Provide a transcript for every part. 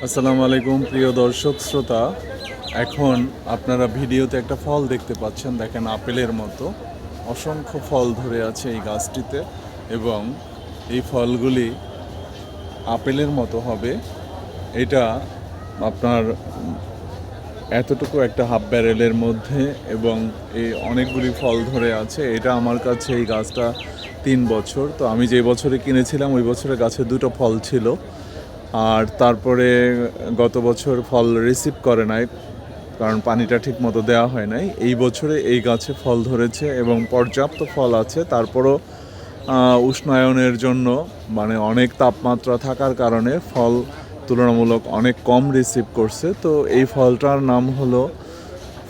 আসসালামু আলাইকুম প্রিয় দর্শক শ্রোতা। এখন আপনারা ভিডিওতে একটা ফল দেখতে পাচ্ছেন, দেখেন আপেলের মতো অসংখ্য ফল ধরে আছে এই গাছটিতে, এবং এই ফলগুলি আপেলের মতো হবে। এটা আপনার এতটুকু একটা হাফ ব্যারেলের মধ্যে, এবং এই অনেকগুলি ফল ধরে আছে। এটা আমার কাছে এই গাছটা 3 বছর, তো আমি যে বছরে কিনেছিলাম ওই বছরে গাছে 2টো ফল ছিল, আর তারপরে গত বছর ফল রিসিভ করে নাই, কারণ পানিটা ঠিক মতো দেওয়া হয় নাই। এই বছরে এই গাছে ফল ধরেছে এবং পর্যাপ্ত ফল আছে। তারপরও উষ্ণায়নের জন্য, মানে অনেক তাপমাত্রা থাকার কারণে ফল তুলনামূলক অনেক কম রিসিভ করছে। তো এই ফলটার নাম হলো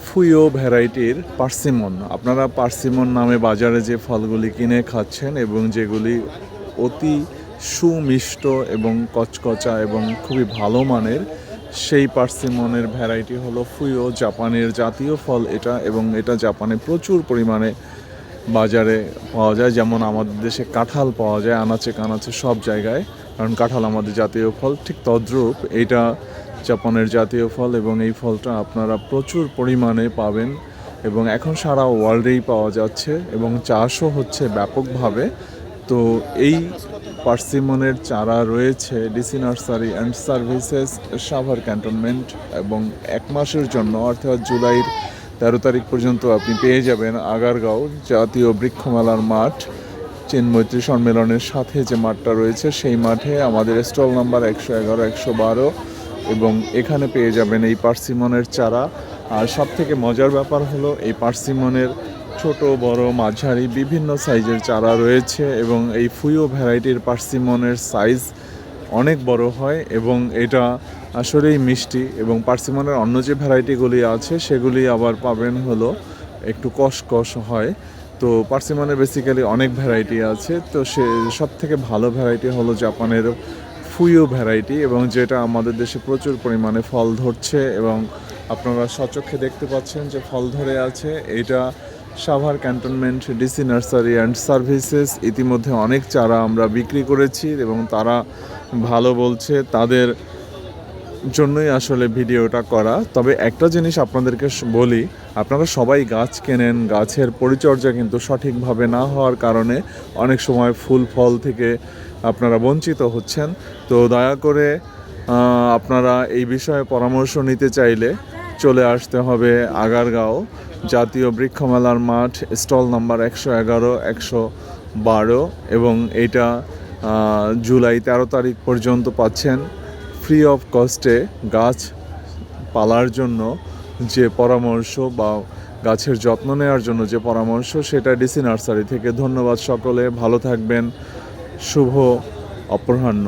ফুইও ভ্যারাইটির পার্সিমন। আপনারা পার্সিমন নামে বাজারে যে ফলগুলি কিনে খাচ্ছেন এবং যেগুলি অতি সুমিষ্ট এবং কচকচা এবং খুবই ভালো মানের, সেই পার্সিমনের ভ্যারাইটি হলো ফুইও। জাপানের জাতীয় ফল এটা, এবং এটা জাপানে প্রচুর পরিমাণে বাজারে পাওয়া যায়। যেমন আমাদের দেশে কাঁঠাল পাওয়া যায় আনাচে কানাচে সব জায়গায়, কারণ কাঁঠাল আমাদের জাতীয় ফল, ঠিক তদ্রূপ এইটা জাপানের জাতীয় ফল, এবং এই ফলটা আপনারা প্রচুর পরিমাণে পাবেন এবং এখন সারা ওয়ার্ল্ডেই পাওয়া যাচ্ছে এবং চাষও হচ্ছে ব্যাপকভাবে। তো এই পার্সিমনের চারা রয়েছে DC nursery and services, Savar cantonment, এবং 1 মাসের জন্য অর্থাৎ জুলাইয়ের 13 তারিখ পর্যন্ত আপনি পেয়ে যাবেন আগারগাঁও জাতীয় বৃক্ষমেলার মাঠ, চীন মৈত্রী সম্মেলনের সাথে যে মাঠটা রয়েছে সেই মাঠে আমাদের স্টল নাম্বার 111, 112, এবং এখানে পেয়ে যাবেন এই পার্সিমনের চারা। আর সবথেকে মজার ব্যাপার হলো এই পার্সিমনের ছোট বড় মাঝারি বিভিন্ন সাইজের চারা রয়েছে, এবং এই ফুইও ভ্যারাইটির পার্সিমনের সাইজ অনেক বড় হয় এবং এটা আসলেই মিষ্টি। এবং পার্সিমনের অন্য যে ভ্যারাইটিগুলি আছে সেগুলি আবার পাবেন হলো একটু কষকষ হয়। তো পার্সিমনের বেসিক্যালি অনেক ভ্যারাইটি আছে, তো সে সব থেকে ভালো ভ্যারাইটি হলো জাপানের ফুইও ভ্যারাইটি, এবং যেটা আমাদের দেশে প্রচুর পরিমাণে ফল ধরছে এবং আপনারা সচক্ষে দেখতে পাচ্ছেন যে ফল ধরে আছে। এটা Savar cantonment DC nursery and services ইতিমধ্যে অনেক চারা আমরা বিক্রি করেছি এবং তারা ভালো বলছে, তাদের জন্যই আসলে ভিডিওটা করা। তবে একটা জিনিস আপনাদেরকে বলি, আপনারা সবাই গাছ কেনেন, গাছের পরিচর্যা কিন্তু সঠিকভাবে না হওয়ার কারণে অনেক সময় ফুল ফল থেকে আপনারা বঞ্চিত হচ্ছেন। তো দয়া করে আপনারা এই বিষয়ে পরামর্শ নিতে চাইলে চলে আসতে হবে আগারগাঁও জাতীয় বৃক্ষমেলার মাঠ, স্টল নাম্বার 111, 112, এবং এটা জুলাই 13 তারিখ পর্যন্ত পাচ্ছেন ফ্রি অফ কস্টে। গাছ পালার জন্য যে পরামর্শ বা গাছের যত্ন নেওয়ার জন্য যে পরামর্শ, সেটা ডিসি নার্সারি থেকে। ধন্যবাদ সকলে, ভালো থাকবেন, শুভ অপরাহ্ন।